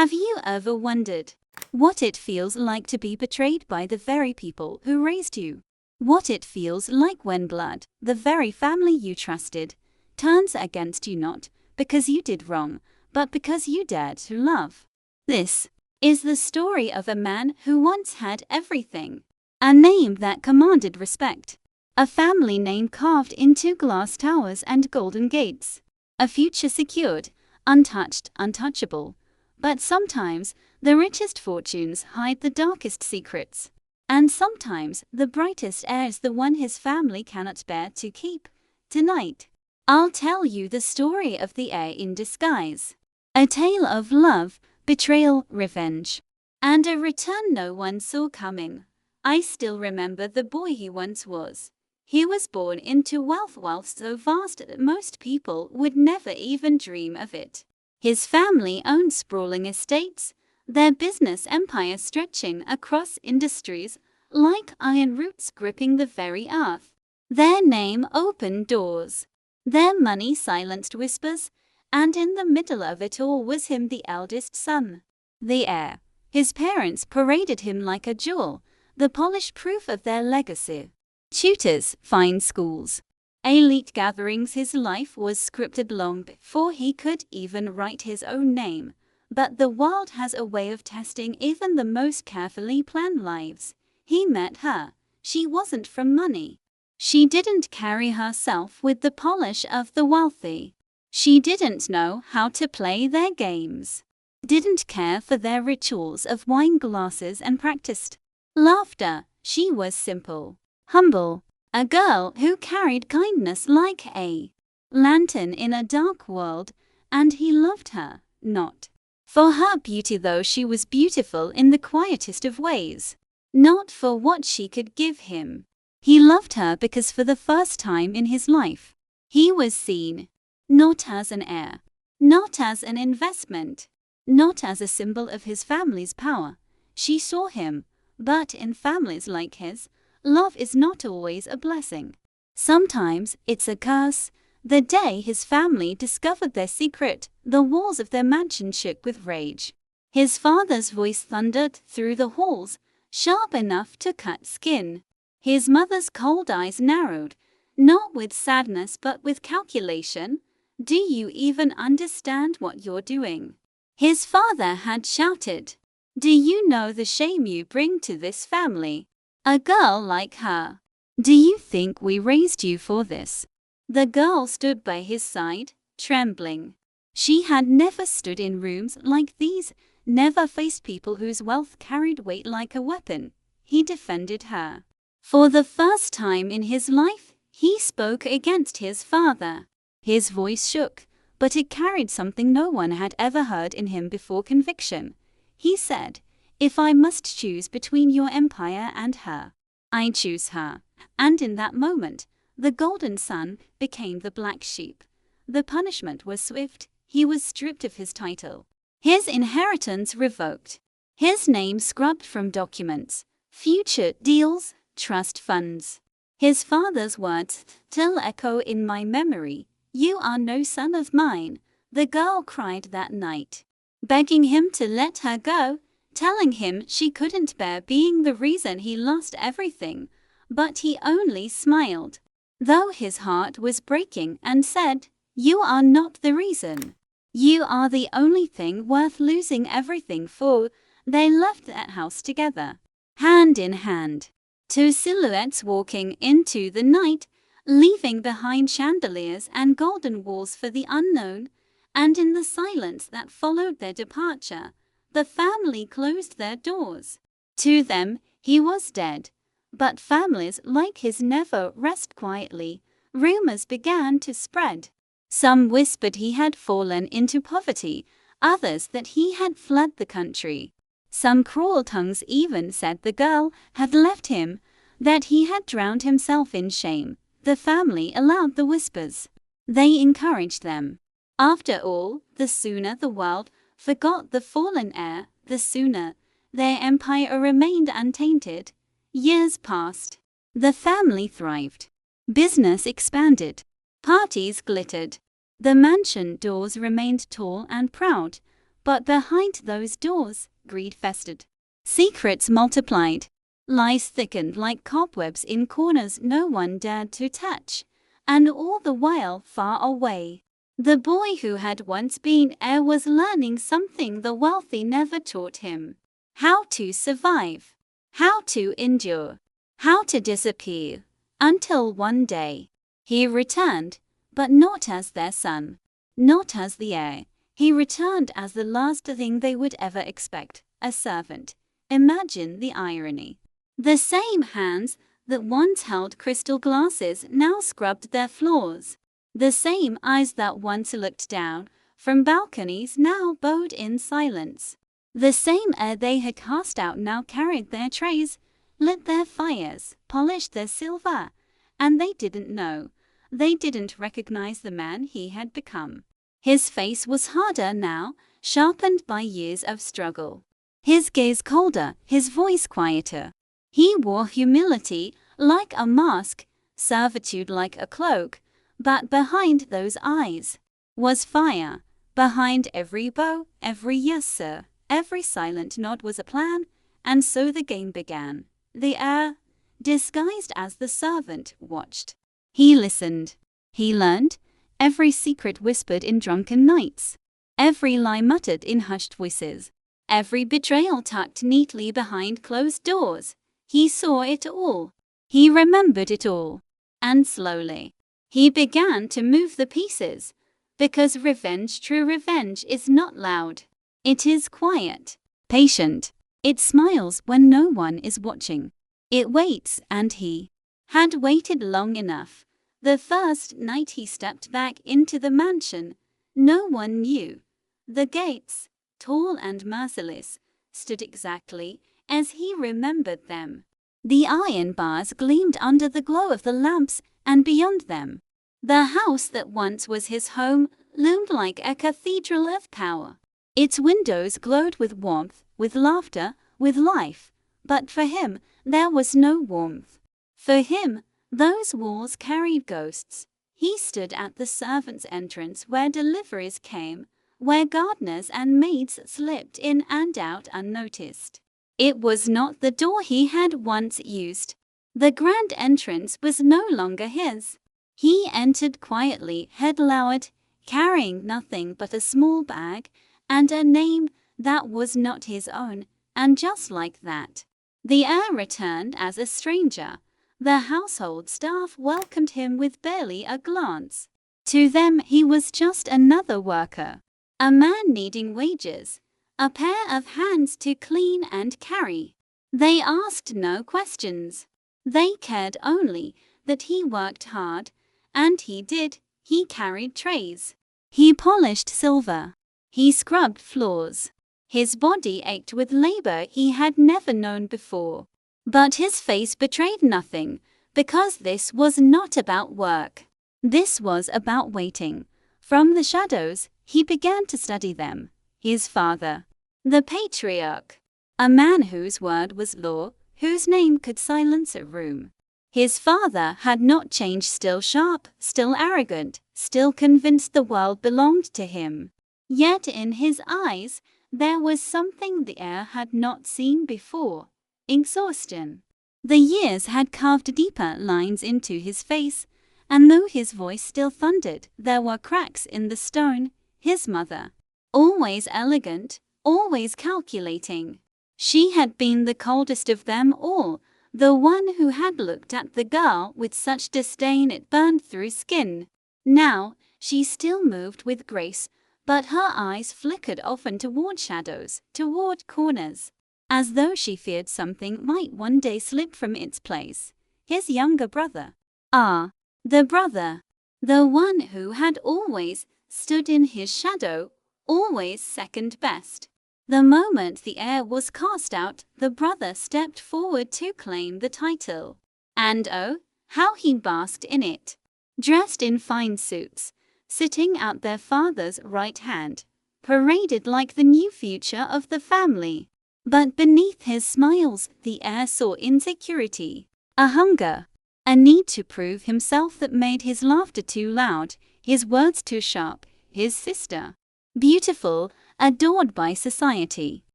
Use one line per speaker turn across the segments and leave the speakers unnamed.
Have you ever wondered what it feels like to be betrayed by the very people who raised you? What it feels like when blood, the very family you trusted, turns against you not because you did wrong, but because you dared to love. This is the story of a man who once had everything. A name that commanded respect. A family name carved into glass towers and golden gates. A future secured, untouched, untouchable. But sometimes, the richest fortunes hide the darkest secrets. And sometimes, the brightest heir is the one his family cannot bear to keep. Tonight, I'll tell you the story of the heir in disguise. A tale of love, betrayal, revenge, and a return no one saw coming. I still remember the boy he once was. He was born into wealth so vast that most people would never even dream of it. His family owned sprawling estates, their business empire stretching across industries like iron roots gripping the very earth. Their name opened doors, their money silenced whispers, and in the middle of it all was him, the eldest son, the heir. His parents paraded him like a jewel, the polished proof of their legacy. Tutors, fine schools, elite gatherings. His life was scripted long before he could even write his own name. But the world has a way of testing even the most carefully planned lives. He met her. She wasn't from money. She didn't carry herself with the polish of the wealthy. She didn't know how to play their games. Didn't care for their rituals of wine glasses and practiced laughter. She was simple, humble. A girl who carried kindness like a lantern in a dark world, and he loved her, not for her beauty, though she was beautiful in the quietest of ways, not for what she could give him. He loved her because for the first time in his life, he was seen, not as an heir, not as an investment, not as a symbol of his family's power. She saw him, but in families like his, love is not always a blessing. Sometimes it's a curse. The day his family discovered their secret, the walls of their mansion shook with rage. His father's voice thundered through the halls, sharp enough to cut skin. His mother's cold eyes narrowed, not with sadness but with calculation. Do you even understand what you're doing? His father had shouted. Do you know the shame you bring to this family? A girl like her. Do you think we raised you for this? The girl stood by his side, trembling. She had never stood in rooms like these, never faced people whose wealth carried weight like a weapon. He defended her. For the first time in his life, he spoke against his father. His voice shook, but it carried something no one had ever heard in him before: conviction. He said, "If I must choose between your empire and her, I choose her." And in that moment, the golden sun became the black sheep. The punishment was swift. He was stripped of his title, his inheritance revoked, his name scrubbed from documents, future deals, trust funds. His father's words still echo in my memory. "You are no son of mine," the girl cried that night, begging him to let her go, telling him she couldn't bear being the reason he lost everything. But he only smiled, though his heart was breaking, and said, "You are not the reason. You are the only thing worth losing everything for." They left that house together, hand in hand, two silhouettes walking into the night, leaving behind chandeliers and golden walls for the unknown. And in the silence that followed their departure, the family closed their doors. To them, he was dead. But families like his never rest quietly. Rumors began to spread. Some whispered he had fallen into poverty, others that he had fled the country. Some cruel tongues even said the girl had left him, that he had drowned himself in shame. The family allowed the whispers. They encouraged them. After all, the sooner the world forgot the fallen heir, the sooner their empire remained untainted. Years passed. The family thrived. Business expanded. Parties glittered. The mansion doors remained tall and proud. But behind those doors, greed festered. Secrets multiplied. Lies thickened like cobwebs in corners no one dared to touch. And all the while, far away, the boy who had once been heir was learning something the wealthy never taught him. How to survive. How to endure. How to disappear. Until one day, he returned, but not as their son. Not as the heir. He returned as the last thing they would ever expect, a servant. Imagine the irony. The same hands that once held crystal glasses now scrubbed their floors. The same eyes that once looked down from balconies now bowed in silence. The same air they had cast out now carried their trays, lit their fires, polished their silver, and they didn't know. They didn't recognize the man he had become. His face was harder now, sharpened by years of struggle. His gaze colder, his voice quieter. He wore humility like a mask, servitude like a cloak, but behind those eyes was fire. Behind every bow, every yes sir, every silent nod was a plan, and so the game began. The heir, disguised as the servant, watched. He listened. He learned. Every secret whispered in drunken nights. Every lie muttered in hushed voices. Every betrayal tucked neatly behind closed doors. He saw it all. He remembered it all. And slowly, he began to move the pieces. Because revenge, true revenge, is not loud. It is quiet, patient. It smiles when no one is watching. It waits, and he had waited long enough. The first night he stepped back into the mansion, no one knew. The gates, tall and merciless, stood exactly as he remembered them. The iron bars gleamed under the glow of the lamps, and beyond them, the house that once was his home loomed like a cathedral of power. Its windows glowed with warmth, with laughter, with life. But for him, there was no warmth. For him, those walls carried ghosts. He stood at the servants' entrance where deliveries came, where gardeners and maids slipped in and out unnoticed. It was not the door he had once used. The grand entrance was no longer his. He entered quietly, head lowered, carrying nothing but a small bag and a name that was not his own, and just like that, the heir returned as a stranger. The household staff welcomed him with barely a glance. To them he was just another worker, a man needing wages, a pair of hands to clean and carry. They asked no questions. They cared only that he worked hard, and he did. He carried trays. He polished silver. He scrubbed floors. His body ached with labor he had never known before. But his face betrayed nothing, because this was not about work. This was about waiting. From the shadows, he began to study them. His father, the patriarch, a man whose word was law, whose name could silence a room. His father had not changed, still sharp, still arrogant, still convinced the world belonged to him. Yet in his eyes, there was something the heir had not seen before: exhaustion. The years had carved deeper lines into his face, and though his voice still thundered, there were cracks in the stone. His mother, always elegant, always calculating. She had been the coldest of them all, the one who had looked at the girl with such disdain it burned through skin. Now, she still moved with grace, but her eyes flickered often toward shadows, toward corners, as though she feared something might one day slip from its place. His younger brother. Ah, the brother. The one who had always stood in his shadow, always second best. The moment the heir was cast out, the brother stepped forward to claim the title. And oh, how he basked in it. Dressed in fine suits, sitting at their father's right hand, paraded like the new future of the family. But beneath his smiles, the heir saw insecurity, a hunger, a need to prove himself that made his laughter too loud, his words too sharp. His sister, beautiful, adored by society,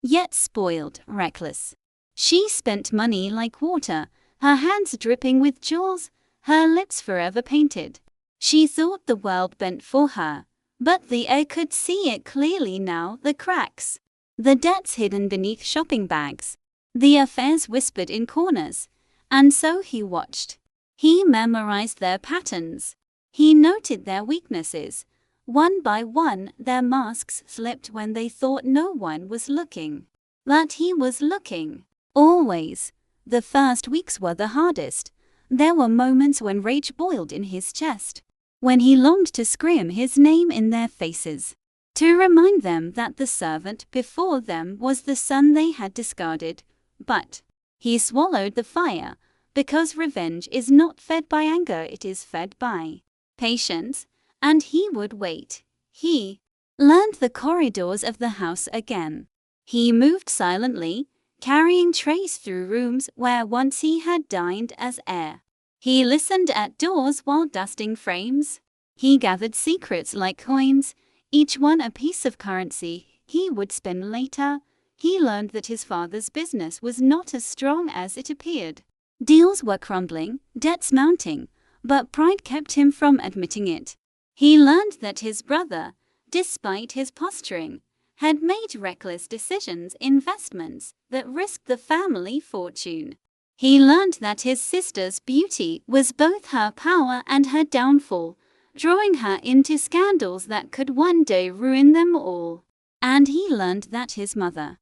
yet spoiled, reckless. She spent money like water, her hands dripping with jewels, her lips forever painted. She thought the world bent for her, but the Heir could see it clearly now, the cracks, the debts hidden beneath shopping bags, the affairs whispered in corners. And so he watched. He memorized their patterns. He noted their weaknesses. One by one, their masks slipped when they thought no one was looking. But he was looking. Always. The first weeks were the hardest. There were moments when rage boiled in his chest, when he longed to scream his name in their faces, to remind them that the servant before them was the son they had discarded. But he swallowed the fire, because revenge is not fed by anger, it is fed by patience, and he would wait. He learned the corridors of the house again. He moved silently, carrying trays through rooms where once he had dined as heir. He listened at doors while dusting frames. He gathered secrets like coins, each one a piece of currency he would spend later. He learned that his father's business was not as strong as it appeared. Deals were crumbling, debts mounting, but pride kept him from admitting it. He learned that his brother, despite his posturing, had made reckless decisions, investments that risked the family fortune. He learned that his sister's beauty was both her power and her downfall, drawing her into scandals that could one day ruin them all. And he learned that his mother,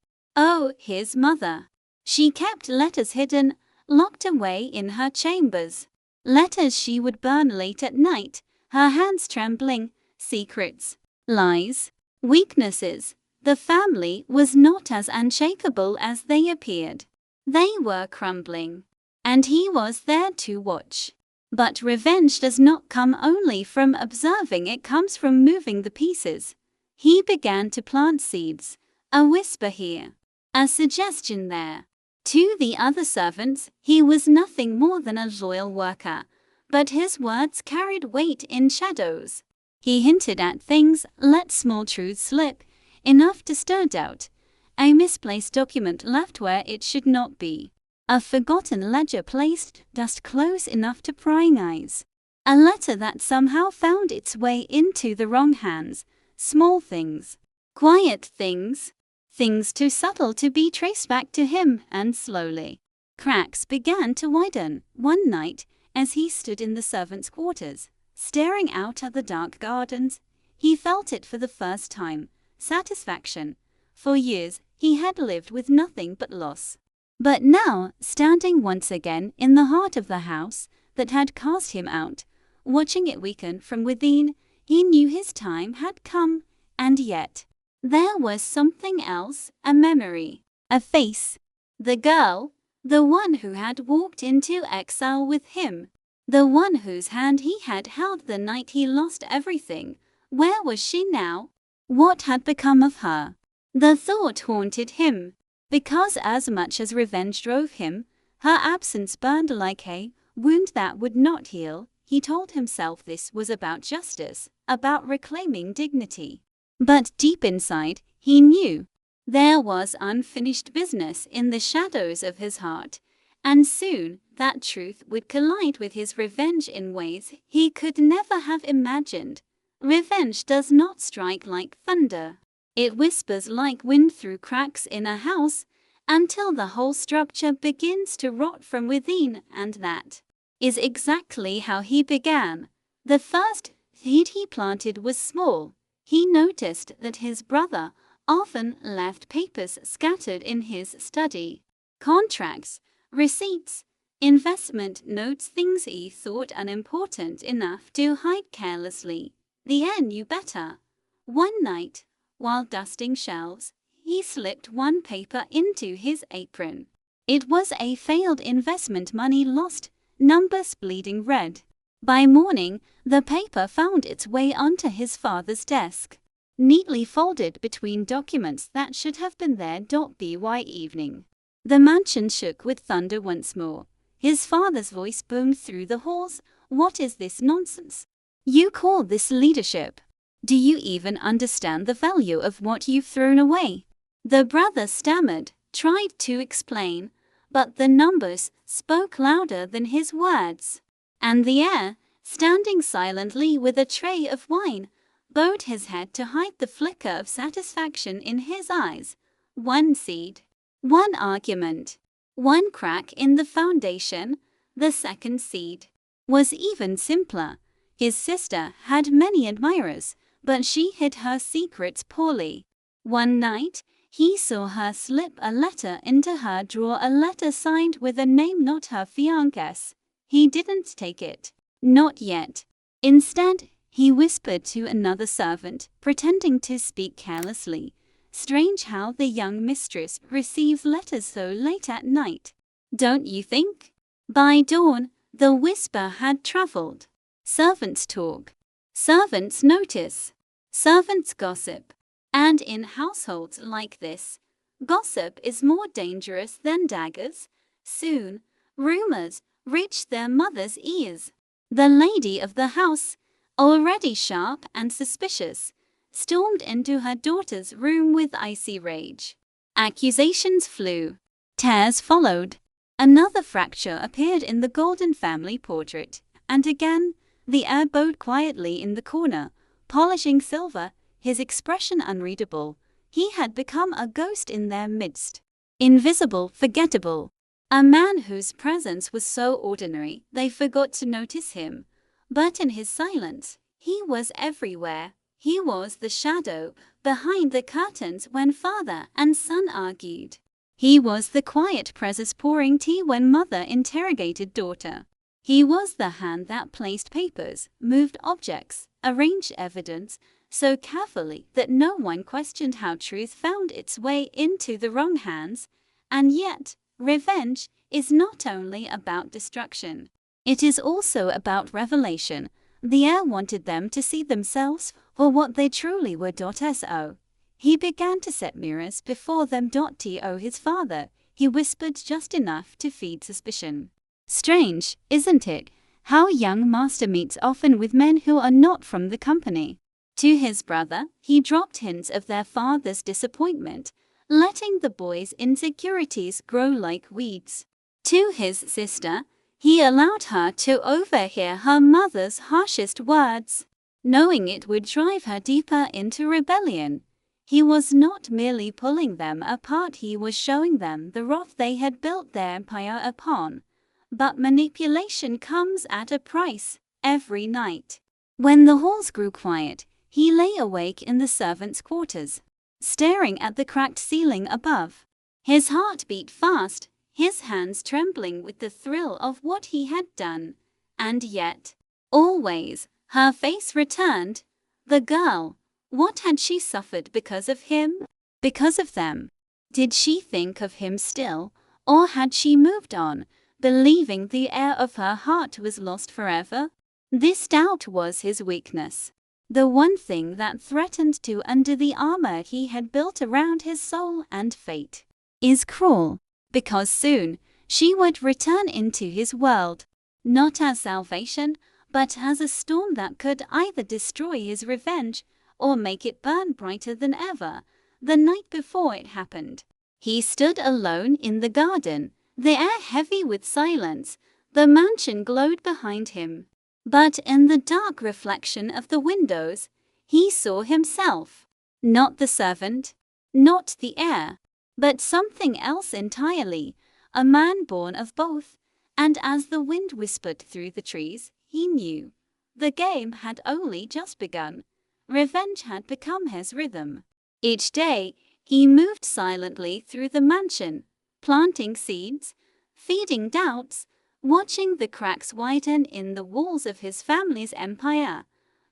his mother, she kept letters hidden, locked away in her chambers. Letters she would burn late at night, her hands trembling, secrets, lies, weaknesses. The family was not as unshakable as they appeared. They were crumbling, and he was there to watch. But revenge does not come only from observing, it comes from moving the pieces. He began to plant seeds, a whisper here, a suggestion there. To the other servants, he was nothing more than a loyal worker, but his words carried weight in shadows. He hinted at things, let small truths slip, enough to stir doubt. A misplaced document left where it should not be. A forgotten ledger placed just close enough to prying eyes. A letter that somehow found its way into the wrong hands. Small things, quiet things, things too subtle to be traced back to him, and slowly, cracks began to widen. One night, as he stood in the servants' quarters, staring out at the dark gardens, he felt it for the first time. Satisfaction. For years, he had lived with nothing but loss. But now, standing once again in the heart of the house that had cast him out, watching it weaken from within, he knew his time had come. And yet, there was something else, a memory, a face. The girl, the one who had walked into exile with him, the one whose hand he had held the night he lost everything. Where was she now? What had become of her? The thought haunted him, because as much as revenge drove him, her absence burned like a wound that would not heal. He told himself this was about justice, about reclaiming dignity. But deep inside, he knew there was unfinished business in the shadows of his heart, and soon that truth would collide with his revenge in ways he could never have imagined. Revenge does not strike like thunder. It whispers like wind through cracks in a house, until the whole structure begins to rot from within, and that is exactly how he began. The first seed he planted was small. He noticed that his brother often left papers scattered in his study. Contracts, receipts, investment notes, things he thought unimportant enough to hide carelessly. The Heir knew better. One night, while dusting shelves, he slipped one paper into his apron. It was a failed investment, money lost, numbers bleeding red. By morning, the paper found its way onto his father's desk, neatly folded between documents that should have been there. By evening, the mansion shook with thunder once more. His father's voice boomed through the halls. What is this nonsense? You call this leadership? Do you even understand the value of what you've thrown away? The brother stammered, tried to explain, but the numbers spoke louder than his words. And the heir, standing silently with a tray of wine, bowed his head to hide the flicker of satisfaction in his eyes. One seed, one argument, one crack in the foundation. The second seed was even simpler. His sister had many admirers, but she hid her secrets poorly. One night, he saw her slip a letter into her drawer, a letter signed with a name not her fiancé's. He didn't take it. Not yet. Instead, he whispered to another servant, pretending to speak carelessly. Strange how the young mistress receives letters so late at night, don't you think? By dawn, the whisper had traveled. Servants talk. Servants notice. Servants gossip. And in households like this, gossip is more dangerous than daggers. Soon, rumors reached their mother's ears. The lady of the house, already sharp and suspicious, stormed into her daughter's room with icy rage. Accusations flew. Tears followed. Another fracture appeared in the golden family portrait, and again, the heir bowed quietly in the corner, polishing silver, his expression unreadable. He had become a ghost in their midst. Invisible, forgettable. A man whose presence was so ordinary, they forgot to notice him. But in his silence, he was everywhere. He was the shadow behind the curtains when father and son argued. He was the quiet presence pouring tea when mother interrogated daughter. He was the hand that placed papers, moved objects, arranged evidence so carefully that no one questioned how truth found its way into the wrong hands. And yet, revenge is not only about destruction. It is also about revelation. The heir wanted them to see themselves for what they truly were. So he began to set mirrors before them. To his father, he whispered just enough to feed suspicion. Strange, isn't it, how young master meets often with men who are not from the company? To his brother, he dropped hints of their father's disappointment, letting the boy's insecurities grow like weeds. To his sister, he allowed her to overhear her mother's harshest words, knowing it would drive her deeper into rebellion. He was not merely pulling them apart, he was showing them the rock they had built their empire upon. But manipulation comes at a price. Every night, when the halls grew quiet, he lay awake in the servants' quarters, staring at the cracked ceiling above. His heart beat fast, his hands trembling with the thrill of what he had done. And yet, always, her face returned. The girl, what had she suffered because of him? Because of them? Did she think of him still, or had she moved on, believing the heir of her heart was lost forever? This doubt was his weakness. The one thing that threatened to undo the armor he had built around his soul and fate. Is cruel, because soon she would return into his world, not as salvation, but as a storm that could either destroy his revenge or make it burn brighter than ever. The night before it happened, he stood alone in the garden, the air heavy with silence. The mansion glowed behind him, but in the dark reflection of the windows, he saw himself. Not the servant, not the heir, but something else entirely, a man born of both. And as the wind whispered through the trees, he knew the game had only just begun. Revenge had become his rhythm. Each day, he moved silently through the mansion, planting seeds, feeding doubts, watching the cracks widen in the walls of his family's empire.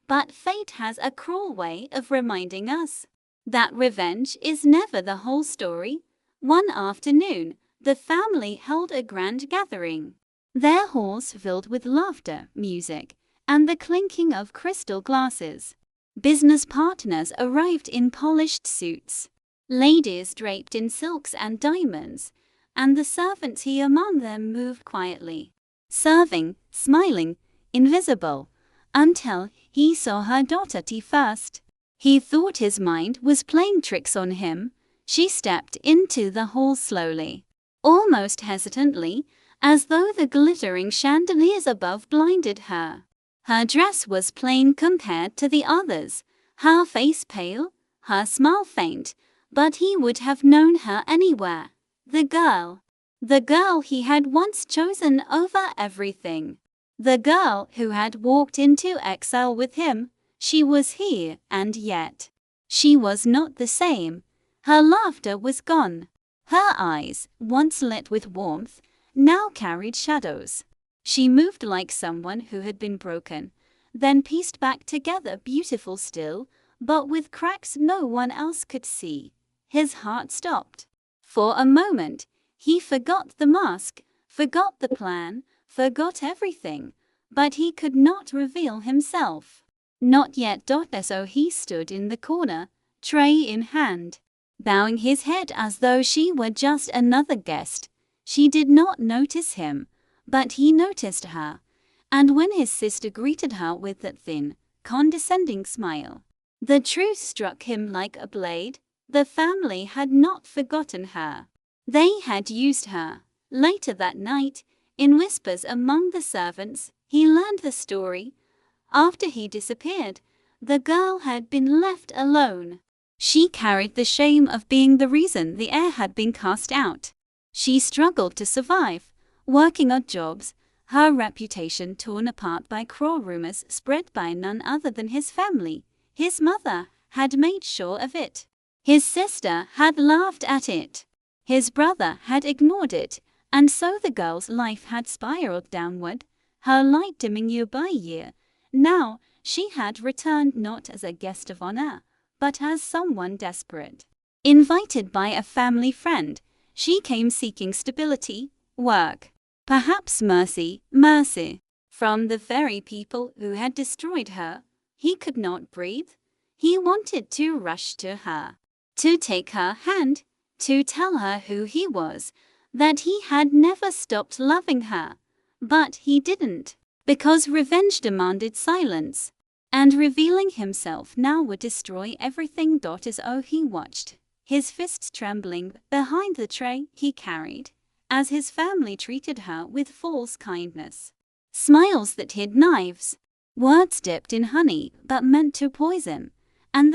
But fate has a cruel way of reminding us that revenge is never the whole story. One afternoon, the family held a grand gathering, their halls filled with laughter, music, and the clinking of crystal glasses. Business partners arrived in polished suits, ladies draped in silks and diamonds, and the servants he among them moved quietly, serving, smiling, invisible, until he saw her daughter first. He thought his mind was playing tricks on him. She stepped into the hall slowly, almost hesitantly, as though the glittering chandeliers above blinded her. Her dress was plain compared to the others, her face pale, her smile faint, but he would have known her anywhere. The girl he had once chosen over everything. The girl who had walked into exile with him. She was here, and yet she was not the same. Her laughter was gone. Her eyes, once lit with warmth, now carried shadows. She moved like someone who had been broken, then pieced back together, beautiful still, but with cracks no one else could see. His heart stopped. For a moment, he forgot the mask, forgot the plan, forgot everything, but he could not reveal himself. Not yet. So he stood in the corner, tray in hand, bowing his head as though she were just another guest. She did not notice him, but he noticed her, and when his sister greeted her with that thin, condescending smile, the truth struck him like a blade. The family had not forgotten her. They had used her. Later that night, in whispers among the servants, he learned the story. After he disappeared, the girl had been left alone. She carried the shame of being the reason the heir had been cast out. She struggled to survive, working odd jobs, her reputation torn apart by cruel rumors spread by none other than his family. His mother had made sure of it. His sister had laughed at it. His brother had ignored it, and so the girl's life had spiraled downward, her light dimming year by year. Now, she had returned not as a guest of honor, but as someone desperate. Invited by a family friend, she came seeking stability, work, perhaps mercy. From the very people who had destroyed her. He could not breathe. He wanted to rush to her, to take her hand, to tell her who he was, that he had never stopped loving her. But he didn't, because revenge demanded silence, and revealing himself now would destroy everything. As he watched, his fists trembling, behind the tray he carried, as his family treated her with false kindness. Smiles that hid knives, words dipped in honey but meant to poison, and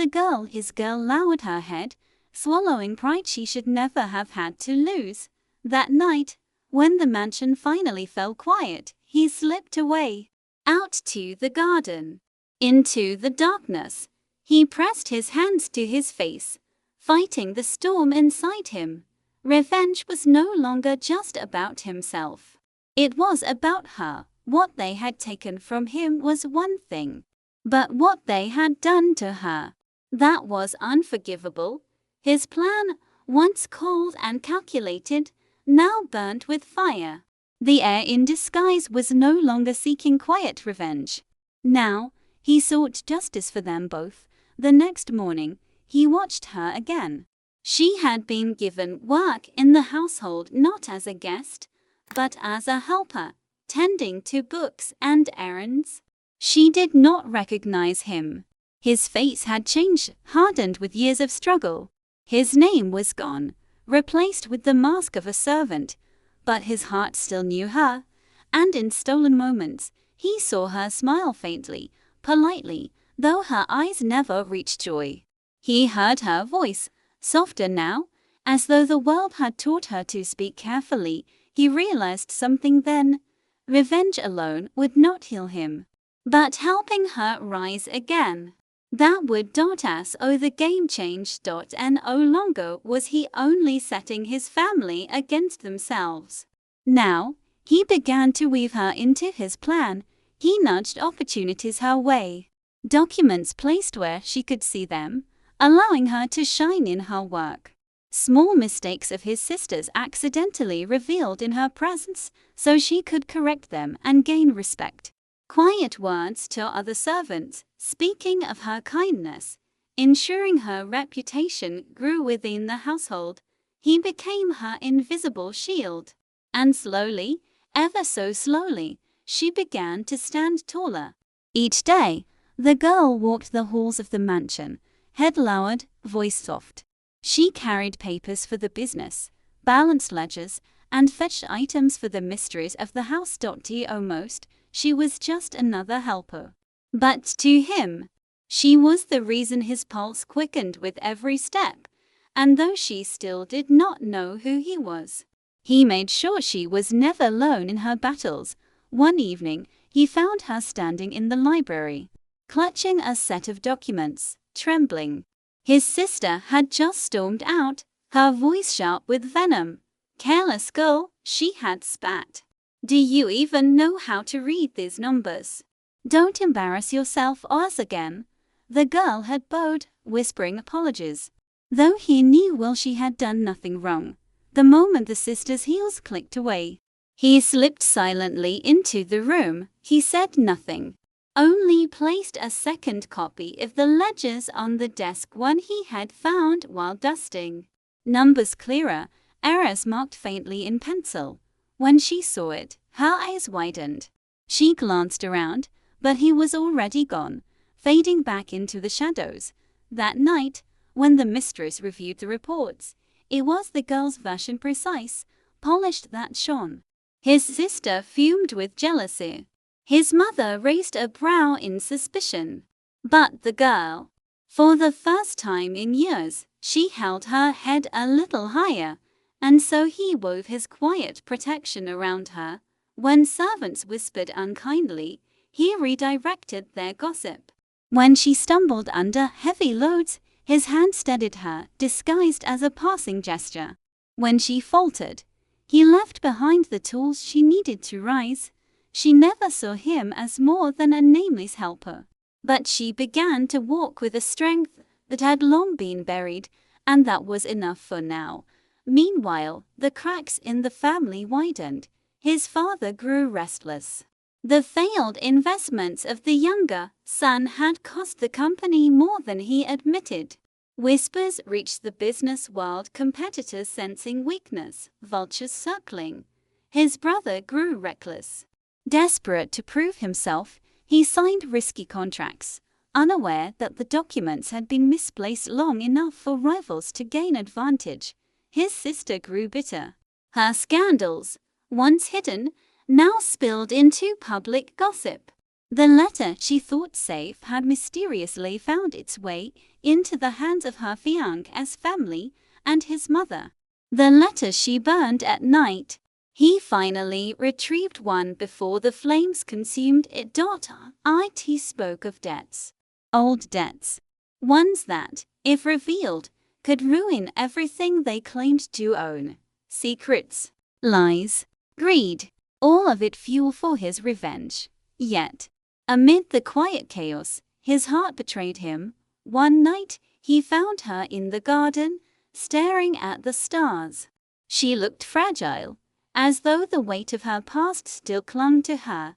his girl lowered her head, swallowing pride she should never have had to lose. That night, when the mansion finally fell quiet, he slipped away, out to the garden, into the darkness. He pressed his hands to his face, fighting the storm inside him. Revenge was no longer just about himself. It was about her. What they had taken from him was one thing, but what they had done to her, that was unforgivable. His plan, once cold and calculated, now burnt with fire. The heir in disguise was no longer seeking quiet revenge. Now, he sought justice for them both. The next morning, he watched her again. She had been given work in the household not as a guest, but as a helper, tending to books and errands. She did not recognize him. His face had changed, hardened with years of struggle. His name was gone, replaced with the mask of a servant, but his heart still knew her, and in stolen moments, he saw her smile faintly, politely, though her eyes never reached joy. He heard her voice, softer now, as though the world had taught her to speak carefully. He realized something then. Revenge alone would not heal him, but helping her rise again, that would. As the game changed. And no longer was he only setting his family against themselves. Now, he began to weave her into his plan. He nudged opportunities her way, documents placed where she could see them, allowing her to shine in her work. Small mistakes of his sister's accidentally revealed in her presence, so she could correct them and gain respect. Quiet words to other servants, speaking of her kindness, ensuring her reputation grew within the household. He became her invisible shield. And slowly, ever so slowly, she began to stand taller. Each day, the girl walked the halls of the mansion, head lowered, voice soft. She carried papers for the business, balanced ledgers, and fetched items for the mysteries of the house. To almost, she was just another helper. But to him, she was the reason his pulse quickened with every step, and though she still did not know who he was, he made sure she was never alone in her battles. One evening, he found her standing in the library, clutching a set of documents, trembling. His sister had just stormed out, her voice sharp with venom. "Careless girl," she had spat. "Do you even know how to read these numbers? Don't embarrass yourself us again." The girl had bowed, whispering apologies, though he knew well she had done nothing wrong. The moment the sister's heels clicked away, he slipped silently into the room. He said nothing, only placed a second copy of the ledgers on the desk, one he had found while dusting. Numbers clearer, errors marked faintly in pencil. When she saw it, her eyes widened. She glanced around, but he was already gone, fading back into the shadows. That night, when the mistress reviewed the reports, it was the girl's version, precise, polished, that shone. His sister fumed with jealousy. His mother raised a brow in suspicion. But the girl, for the first time in years, she held her head a little higher, and so he wove his quiet protection around her. When servants whispered unkindly, he redirected their gossip. When she stumbled under heavy loads, his hand steadied her, disguised as a passing gesture. When she faltered, he left behind the tools she needed to rise. She never saw him as more than a nameless helper, but she began to walk with a strength that had long been buried, and that was enough for now. Meanwhile, the cracks in the family widened. His father grew restless. The failed investments of the younger son had cost the company more than he admitted. Whispers reached the business world, competitors sensing weakness, vultures circling. His brother grew reckless. Desperate to prove himself, he signed risky contracts, unaware that the documents had been misplaced long enough for rivals to gain advantage. His sister grew bitter. Her scandals, once hidden, now spilled into public gossip. The letter she thought safe had mysteriously found its way into the hands of her fiancé's family and his mother. The letter she burned at night. He finally retrieved one before the flames consumed it. It spoke of debts. Old debts. Ones that, if revealed, could ruin everything they claimed to own. Secrets, lies, greed. All of it fuel for his revenge. Yet, amid the quiet chaos, his heart betrayed him. One night, he found her in the garden, staring at the stars. She looked fragile, as though the weight of her past still clung to her,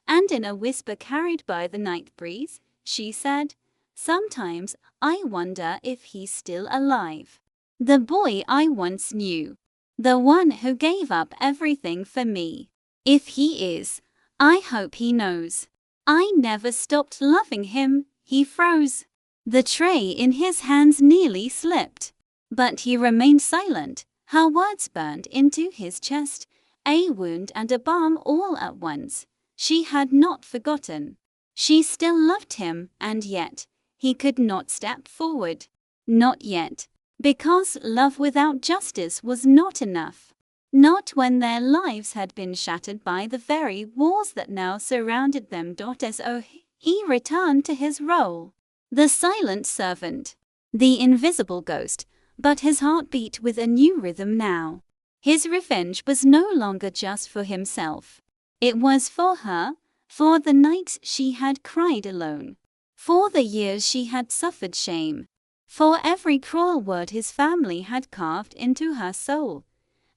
and in a whisper carried by the night breeze, she said, "Sometimes I wonder if he's still alive. The boy I once knew. The one who gave up everything for me. If he is, I hope he knows. I never stopped loving him." He froze. The tray in his hands nearly slipped. But he remained silent. Her words burned into his chest, a wound and a balm all at once. She had not forgotten. She still loved him, and yet, he could not step forward. Not yet. Because love without justice was not enough. Not when their lives had been shattered by the very walls that now surrounded them. So he returned to his role. The silent servant. The invisible ghost. But his heart beat with a new rhythm now. His revenge was no longer just for himself. It was for her, for the nights she had cried alone, for the years she had suffered shame, for every cruel word his family had carved into her soul.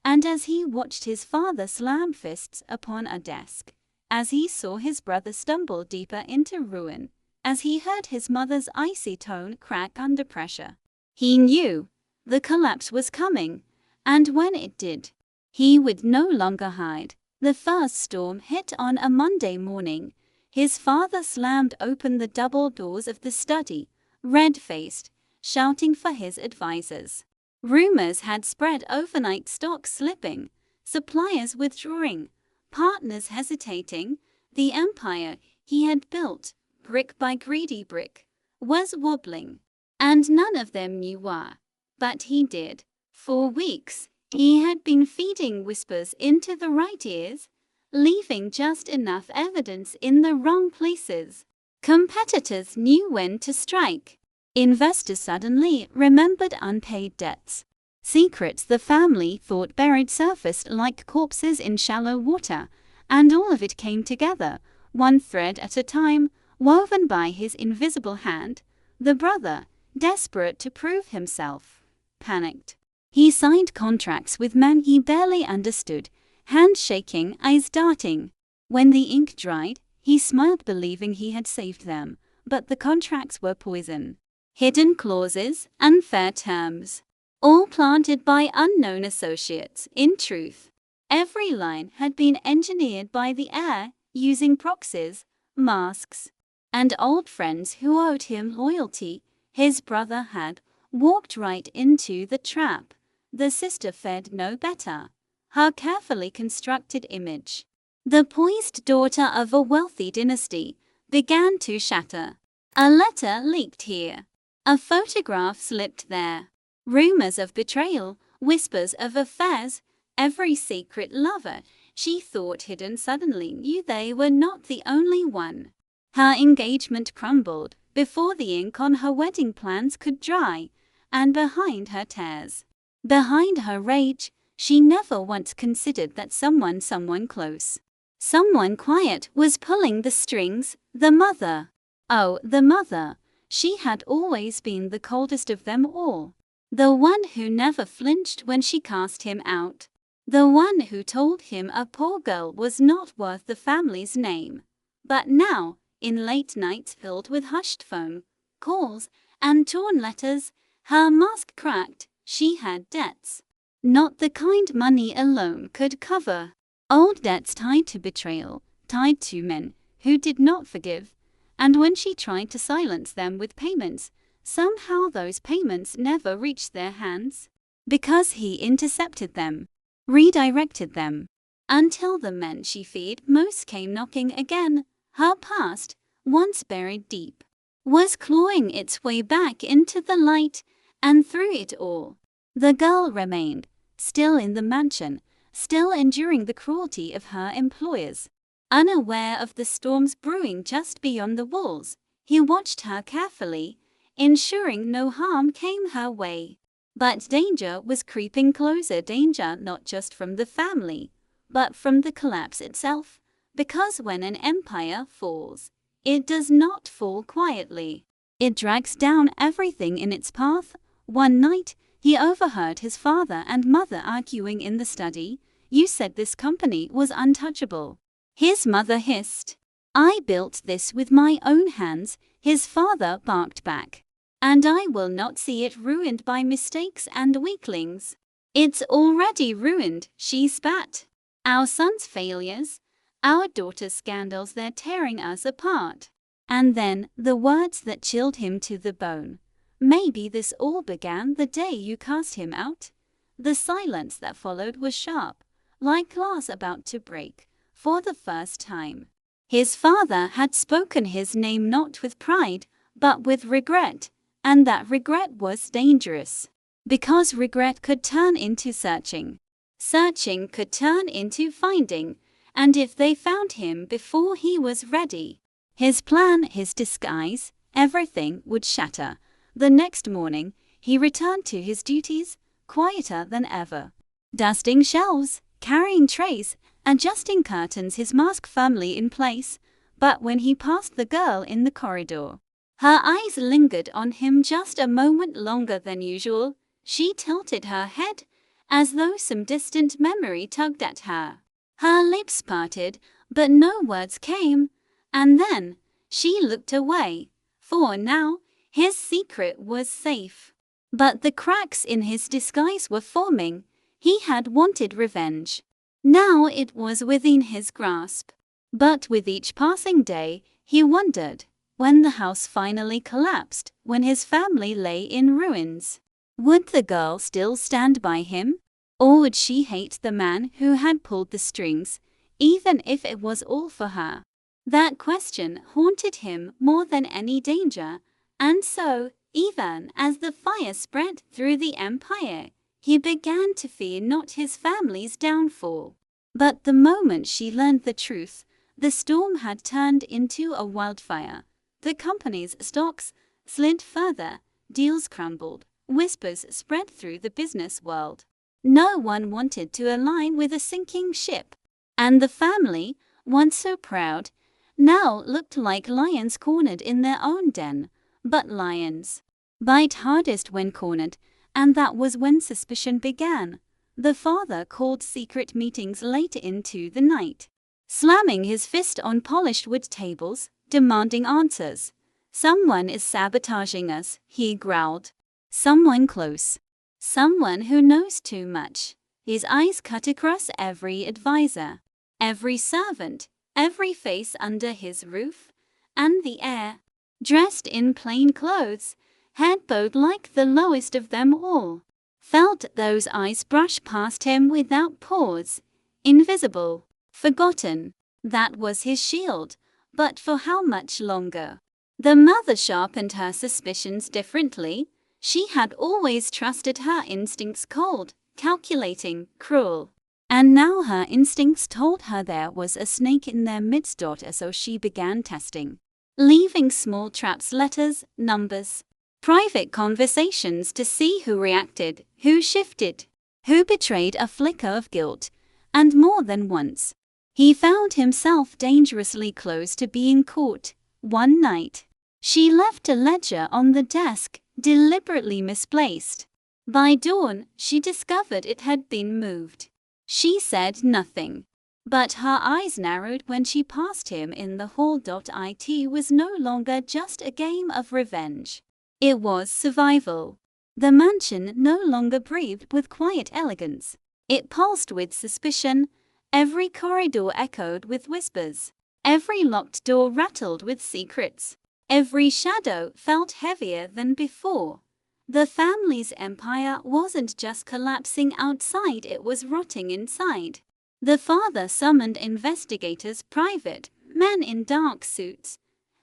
And as he watched his father slam fists upon a desk, as he saw his brother stumble deeper into ruin, as he heard his mother's icy tone crack under pressure, he knew the collapse was coming, and when it did, he would no longer hide. The first storm hit on a Monday morning. His father slammed open the double doors of the study, red-faced, shouting for his advisors. Rumors had spread overnight, stocks slipping, suppliers withdrawing, partners hesitating. The empire he had built, brick by greedy brick, was wobbling, and none of them knew why. But he did. For weeks, he had been feeding whispers into the right ears, leaving just enough evidence in the wrong places. Competitors knew when to strike. Investors suddenly remembered unpaid debts. Secrets the family thought buried surfaced like corpses in shallow water, and all of it came together, one thread at a time, woven by his invisible hand. The brother, desperate to prove himself, panicked. He signed contracts with men he barely understood, hands shaking, eyes darting. When the ink dried, he smiled, believing he had saved them, but the contracts were poison. Hidden clauses, unfair terms, all planted by unknown associates. In truth, every line had been engineered by the heir, using proxies, masks, and old friends who owed him loyalty. His brother had walked right into the trap. The sister fared no better. Her carefully constructed image, the poised daughter of a wealthy dynasty, began to shatter. A letter leaked here. A photograph slipped there. Rumors of betrayal, whispers of affairs. Every secret lover she thought hidden suddenly knew they were not the only one. Her engagement crumbled before the ink on her wedding plans could dry, and behind her tears, behind her rage, she never once considered that someone close, someone quiet, was pulling the strings. The mother. Oh, the mother. She had always been the coldest of them all. The one who never flinched when she cast him out. The one who told him a poor girl was not worth the family's name. But now, in late nights filled with hushed phone calls and torn letters, her mask cracked. She had debts. Not the kind money alone could cover. Old debts tied to betrayal, tied to men who did not forgive. And when she tried to silence them with payments, somehow those payments never reached their hands. Because he intercepted them, redirected them, until the men she feared most came knocking again. Her past, once buried deep, was clawing its way back into the light, and through it all, the girl remained, still in the mansion, still enduring the cruelty of her employers. Unaware of the storms brewing just beyond the walls, he watched her carefully, ensuring no harm came her way. But danger was creeping closer, danger not just from the family, but from the collapse itself, because when an empire falls, it does not fall quietly. It drags down everything in its path. One night, he overheard his father and mother arguing in the study. "You said this company was untouchable." His mother hissed. "I built this with my own hands," his father barked back. "And I will not see it ruined by mistakes and weaklings." "It's already ruined," she spat. "Our son's failures, our daughter's scandals, they're tearing us apart." And then, the words that chilled him to the bone. "Maybe this all began the day you cast him out." The silence that followed was sharp, like glass about to break. For the first time, his father had spoken his name not with pride, but with regret, and that regret was dangerous. Because regret could turn into searching. Searching could turn into finding, and if they found him before he was ready, his plan, his disguise, everything would shatter. The next morning, he returned to his duties, quieter than ever. Dusting shelves, carrying trays, adjusting curtains, his mask firmly in place. But when he passed the girl in the corridor, her eyes lingered on him just a moment longer than usual. She tilted her head, as though some distant memory tugged at her. Her lips parted, but no words came. And then, she looked away. For now, his secret was safe. But the cracks in his disguise were forming. He had wanted revenge. Now it was within his grasp. But with each passing day, he wondered, When the house finally collapsed, when his family lay in ruins, would the girl still stand by him? Or would she hate the man who had pulled the strings, even if it was all for her? That question haunted him more than any danger, and so, even as the fire spread through the empire, he began to fear not his family's downfall, but the moment she learned the truth. The storm had turned into a wildfire. The company's stocks slid further, deals crumbled, whispers spread through the business world. No one wanted to align with a sinking ship, and the family, once so proud, now looked like lions cornered in their own den. But lions bite hardest when cornered, and that was when suspicion began. The father called secret meetings late into the night, slamming his fist on polished wood tables, demanding answers. "Someone is sabotaging us," he growled. "Someone close. Someone who knows too much." His eyes cut across every advisor, every servant, every face under his roof, and the heir, dressed in plain clothes, head bowed like the lowest of them all, felt those eyes brush past him without pause. Invisible, forgotten, that was his shield, but for how much longer? The mother sharpened her suspicions differently. She had always trusted her instincts, cold, calculating, cruel. And now her instincts told her there was a snake in their midst. So she began testing, leaving small traps, letters, numbers, private conversations to see who reacted, who shifted, who betrayed a flicker of guilt. And more than once, he found himself dangerously close to being caught. One night, she left a ledger on the desk, deliberately misplaced. By dawn, she discovered it had been moved. She said nothing, but her eyes narrowed when she passed him in the hall. It was no longer just a game of revenge. It was survival. The mansion no longer breathed with quiet elegance. It pulsed with suspicion. Every corridor echoed with whispers. Every locked door rattled with secrets. Every shadow felt heavier than before. The family's empire wasn't just collapsing outside, it was rotting inside. The father summoned investigators, private men in dark suits,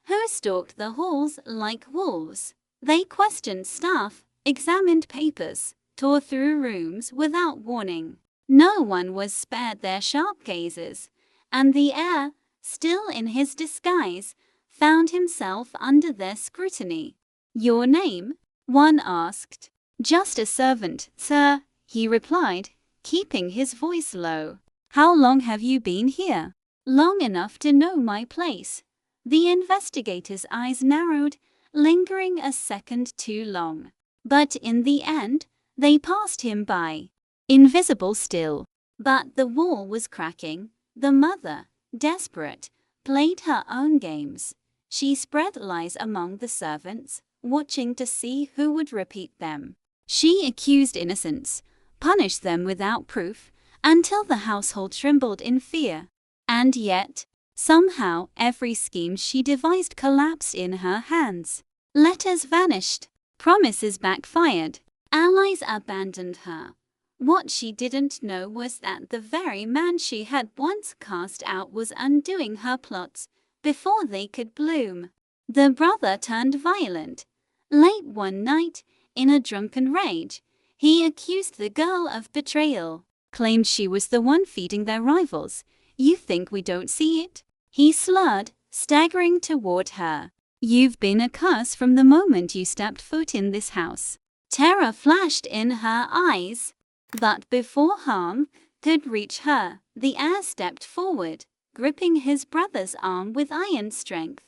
who stalked the halls like wolves. They questioned staff, examined papers, tore through rooms without warning. No one was spared their sharp gazes, and the heir, still in his disguise, found himself under their scrutiny. "Your name?" one asked. "Just a servant, sir," he replied, keeping his voice low. "How long have you been here?" "Long enough to know my place." The investigator's eyes narrowed, lingering a second too long. But in the end, they passed him by, invisible still. But the wall was cracking. The mother, desperate, played her own games. She spread lies among the servants, watching to see who would repeat them. She accused innocents, punished them without proof, until the household trembled in fear. And yet, somehow, every scheme she devised collapsed in her hands. Letters vanished, promises backfired, allies abandoned her. What she didn't know was that the very man she had once cast out was undoing her plots before they could bloom. The brother turned violent. Late one night, in a drunken rage, he accused the girl of betrayal, claimed she was the one feeding their rivals. "You think we don't see it?" he slurred, staggering toward her. "You've been a curse from the moment you stepped foot in this house." Terror flashed in her eyes. But before harm could reach her, the heir stepped forward, gripping his brother's arm with iron strength.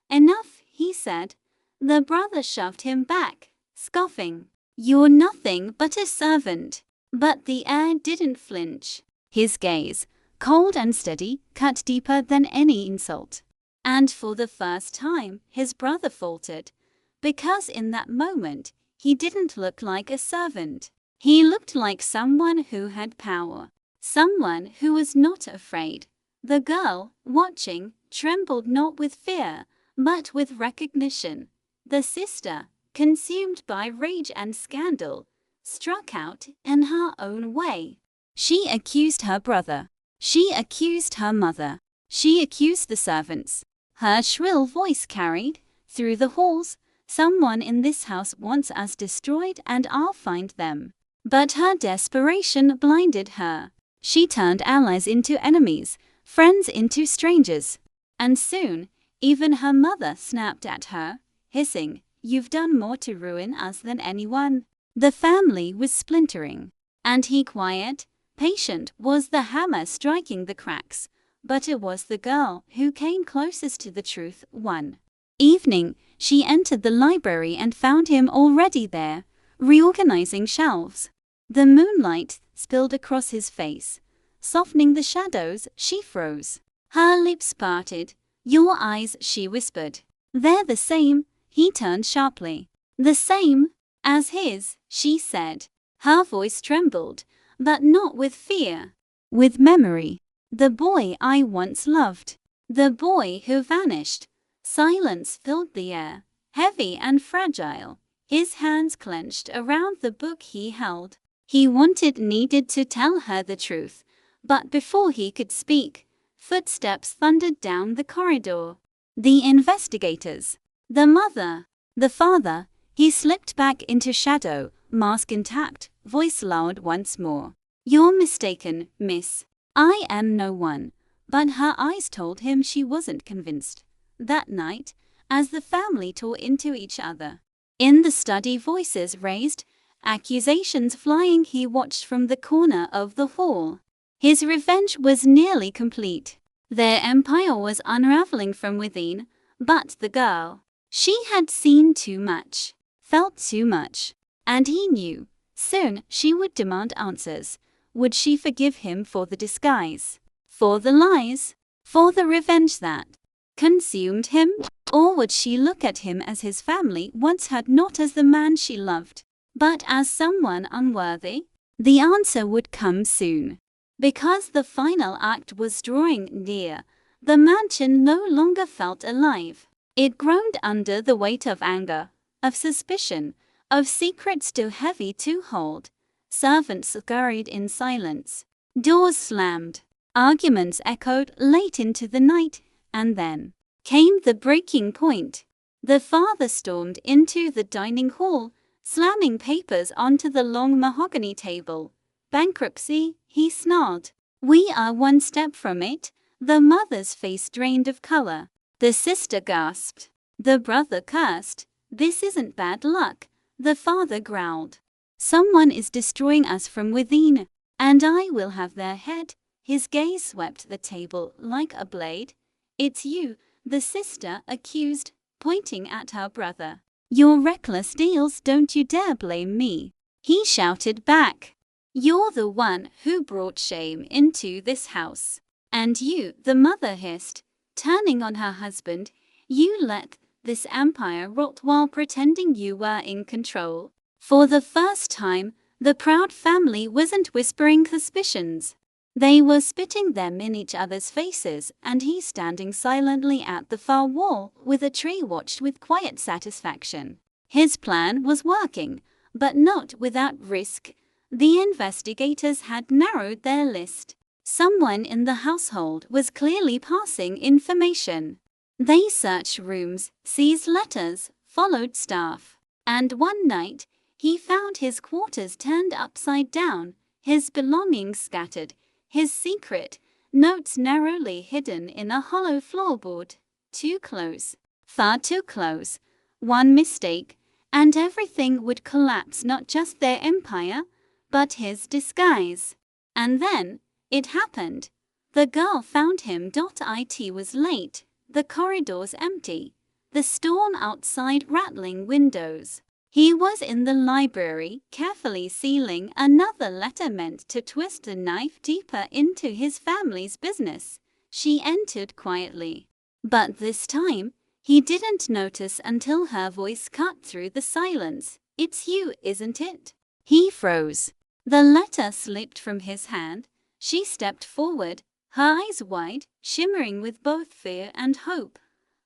"Enough," he said. The brother shoved him back, scoffing. "You're nothing but a servant." But the heir didn't flinch. His gaze, cold and steady, cut deeper than any insult. And for the first time, his brother faltered, because in that moment, he didn't look like a servant. He looked like someone who had power, someone who was not afraid. The girl, watching, trembled not with fear, but with recognition. The sister, consumed by rage and scandal, struck out in her own way. She accused her brother. She accused her mother. She accused the servants. Her shrill voice carried through the halls, "Someone in this house wants us destroyed and I'll find them." But her desperation blinded her. She turned allies into enemies, friends into strangers. And soon, even her mother snapped at her, hissing, "You've done more to ruin us than anyone." The family was splintering. And he, quiet, patient, was the hammer striking the cracks. But it was the girl who came closest to the truth. One evening, she entered the library and found him already there, reorganizing shelves. The moonlight spilled across his face, softening the shadows. She froze. Her lips parted. "Your eyes," she whispered. "They're the same." He turned sharply. "The same as his," she said. Her voice trembled, but not with fear, with memory. "The boy I once loved. The boy who vanished." Silence filled the air, heavy and fragile. His hands clenched around the book he held. He needed to tell her the truth, but before he could speak, footsteps thundered down the corridor. The investigators. The mother. The father. He slipped back into shadow, mask intact, voice loud once more. "You're mistaken, miss. I am no one." But her eyes told him she wasn't convinced. That night, as the family tore into each other, in the study, voices raised, accusations flying, he watched from the corner of the hall. His revenge was nearly complete. Their empire was unraveling from within, but the girl, she had seen too much, felt too much, and he knew soon she would demand answers. Would she forgive him for the disguise, for the lies, for the revenge that consumed him? Or would she look at him as his family once had, not as the man she loved, but as someone unworthy? The answer would come soon. Because the final act was drawing near, the mansion no longer felt alive. It groaned under the weight of anger, of suspicion, of secrets too heavy to hold. Servants scurried in silence. Doors slammed. Arguments echoed late into the night, and then came the breaking point. The father stormed into the dining hall, slamming papers onto the long mahogany table. "Bankruptcy," he snarled. "We are one step from it." The mother's face drained of color. The sister gasped. The brother cursed. "This isn't bad luck," the father growled. "Someone is destroying us from within, and I will have their head." His gaze swept the table like a blade. "It's you," the sister accused, pointing at her brother. "Your reckless deals, don't you dare blame me," he shouted back. "You're the one who brought shame into this house." "And you," the mother hissed, turning on her husband, "you let this empire rot while pretending you were in control." For the first time, the proud family wasn't whispering suspicions. They were spitting them in each other's faces, and he, standing silently at the far wall with a tree, watched with quiet satisfaction. His plan was working, but not without risk. The investigators had narrowed their list. Someone in the household was clearly passing information. They searched rooms, seized letters, followed staff. And one night, he found his quarters turned upside down, his belongings scattered, his secret notes narrowly hidden in a hollow floorboard. Too close, far too close. One mistake, and everything would collapse, not just their empire, but his disguise. And then, it happened. The girl found him. It was late, the corridors empty, the storm outside rattling windows. He was in the library, carefully sealing another letter meant to twist a knife deeper into his family's business. She entered quietly. But this time, he didn't notice until her voice cut through the silence. "It's you, isn't it?" He froze. The letter slipped from his hand. She stepped forward, her eyes wide, shimmering with both fear and hope.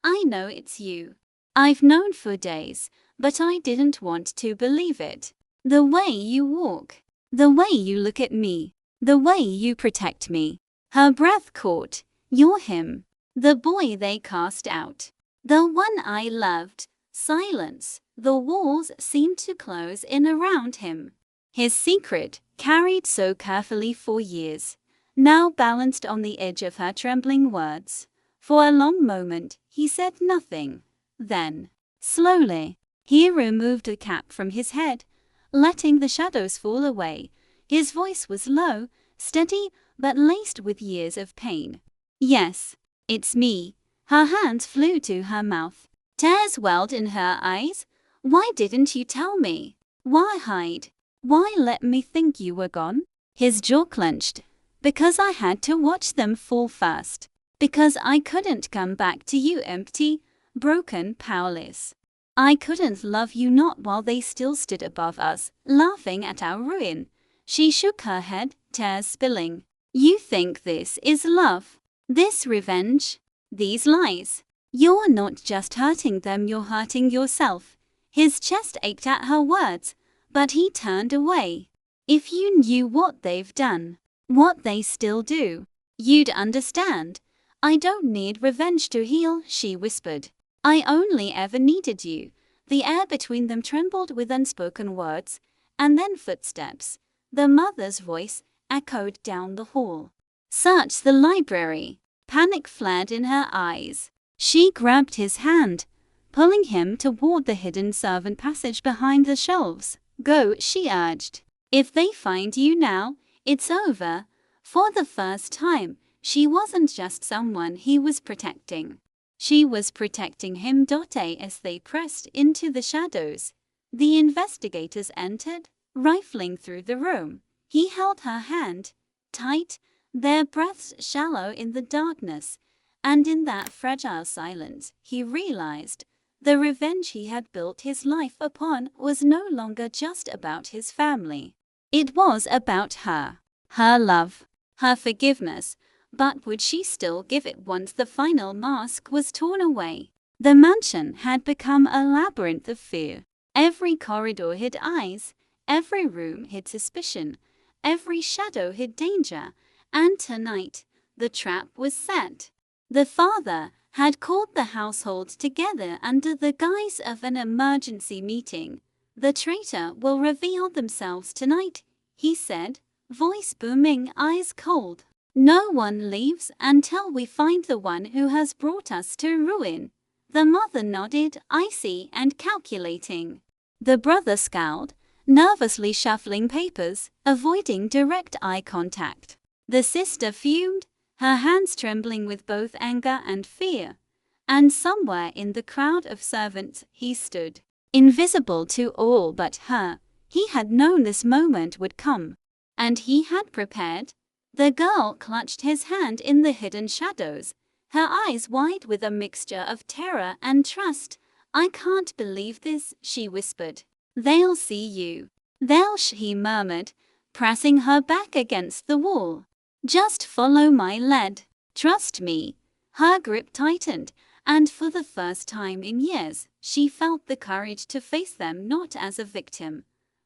I know it's you. I've known for days, but I didn't want to believe it. The way you walk, the way you look at me, the way you protect me." Her breath caught. "You're him. The boy they cast out. The one I loved." Silence. The walls seemed to close in around him. His secret, carried so carefully for years, now balanced on the edge of her trembling words. For a long moment, he said nothing. Then, slowly, he removed a cap from his head, letting the shadows fall away. His voice was low, steady, but laced with years of pain. "Yes, it's me." Her hands flew to her mouth. Tears welled in her eyes. "Why didn't you tell me? Why hide? Why let me think you were gone?" His jaw clenched. "Because I had to watch them fall first. Because I couldn't come back to you empty, broken, powerless. I couldn't love you not while they still stood above us, laughing at our ruin." She shook her head, tears spilling. "You think this is love? This revenge? These lies? You're not just hurting them, you're hurting yourself." His chest ached at her words, but he turned away. "If you knew what they've done, what they still do, you'd understand. I don't need revenge to heal," she whispered. "I only ever needed you." The air between them trembled with unspoken words, and then footsteps. The mother's voice echoed down the hall. "Search the library." Panic flared in her eyes. She grabbed his hand, pulling him toward the hidden servant passage behind the shelves. "Go," she urged. "If they find you now, it's over." For the first time, she wasn't just someone he was protecting. She was protecting him. As they pressed into the shadows, the investigators entered, rifling through the room. He held her hand tight, their breaths shallow in the darkness, and in that fragile silence, he realized the revenge he had built his life upon was no longer just about his family. It was about her, her love, her forgiveness. But would she still give it once the final mask was torn away? The mansion had become a labyrinth of fear. Every corridor hid eyes, every room hid suspicion, every shadow hid danger, and tonight, the trap was set. The father had called the household together under the guise of an emergency meeting. "The traitor will reveal themselves tonight," he said, voice booming, eyes cold. "No one leaves until we find the one who has brought us to ruin." The mother nodded, icy and calculating. The brother scowled, nervously shuffling papers, avoiding direct eye contact. The sister fumed, her hands trembling with both anger and fear. And somewhere in the crowd of servants he stood, invisible to all but her. He had known this moment would come, and he had prepared. The girl clutched his hand in the hidden shadows, her eyes wide with a mixture of terror and trust. "I can't believe this," she whispered. "They'll see you. He murmured, pressing her back against the wall. "Just follow my lead. Trust me." Her grip tightened, and for the first time in years, she felt the courage to face them not as a victim,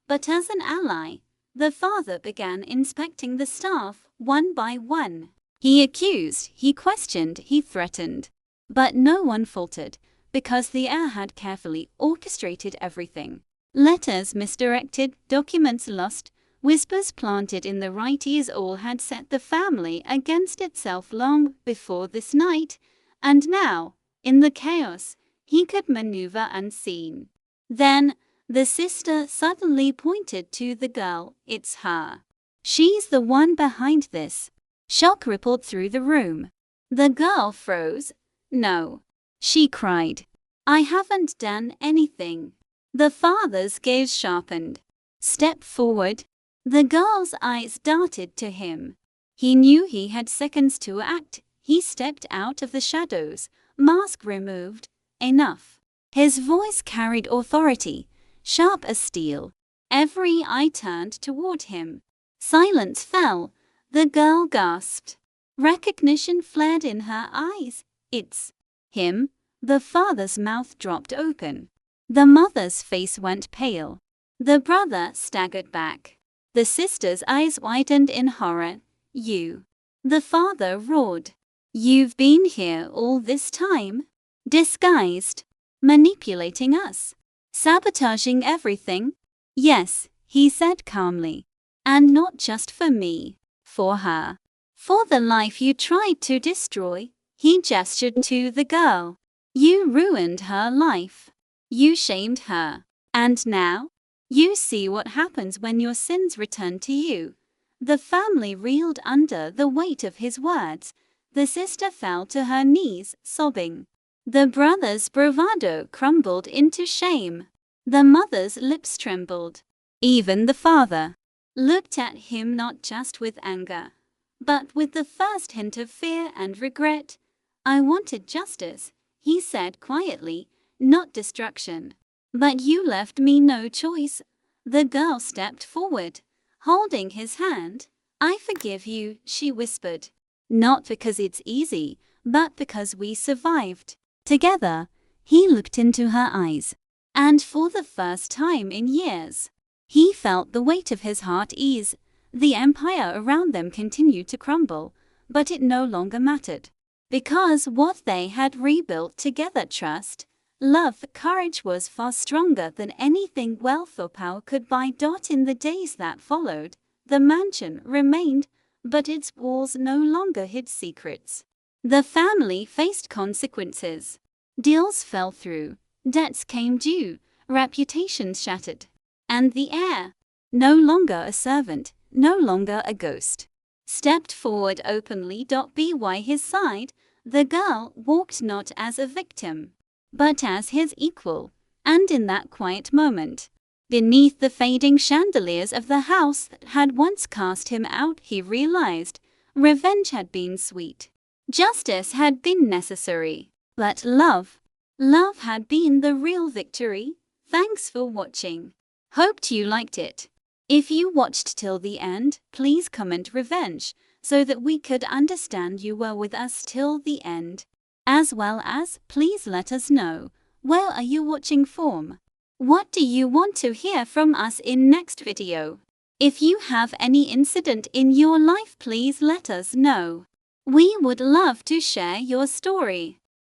but as an ally. The father began inspecting the staff, one by one. He accused, he questioned, he threatened. But no one faltered, because the heir had carefully orchestrated everything. Letters misdirected, documents lost, whispers planted in the right ears, all had set the family against itself long before this night, and now, in the chaos, he could maneuver unseen. Then, the sister suddenly pointed to the girl. "It's her. She's the one behind this." Shock rippled through the room. The girl froze. "No," she cried. "I haven't done anything." The father's gaze sharpened. "Step forward." The girl's eyes darted to him. He knew he had seconds to act. He stepped out of the shadows, mask removed. "Enough." His voice carried authority, sharp as steel. Every eye turned toward him. Silence fell. The girl gasped. Recognition flared in her eyes. "It's him." The father's mouth dropped open. The mother's face went pale. The brother staggered back. The sister's eyes widened in horror. You. The father roared. You've been here all this time? Disguised? Manipulating us? Sabotaging everything? Yes, he said calmly. And not just for me. For her. For the life you tried to destroy. He gestured to the girl. You ruined her life. You shamed her. And now? You see what happens when your sins return to you. The family reeled under the weight of his words. The sister fell to her knees, sobbing. The brother's bravado crumbled into shame. The mother's lips trembled. Even the father looked at him not just with anger, but with the first hint of fear and regret. I wanted justice, he said quietly, not destruction. But you left me no choice. The girl stepped forward, holding his hand. I forgive you, she whispered. Not because it's easy, but because we survived. Together, he looked into her eyes. And for the first time in years, he felt the weight of his heart ease. The empire around them continued to crumble, but it no longer mattered. Because what they had rebuilt together, trust, love, courage, was far stronger than anything wealth or power could buy. In the days that followed, the mansion remained, but its walls no longer hid secrets. The family faced consequences. Deals fell through, debts came due, reputations shattered. And the heir, no longer a servant, no longer a ghost, stepped forward openly. By his side, the girl walked not as a victim, but as his equal. And in that quiet moment, beneath the fading chandeliers of the house that had once cast him out, he realized revenge had been sweet. Justice had been necessary. But love had been the real victory. Thanks for watching. Hoped you liked it. If you watched till the end, please comment revenge, so that we could understand you were with us till the end. As well as, please let us know, where are you watching from? What do you want to hear from us in next video? If you have any incident in your life, please let us know. We would love to share your story.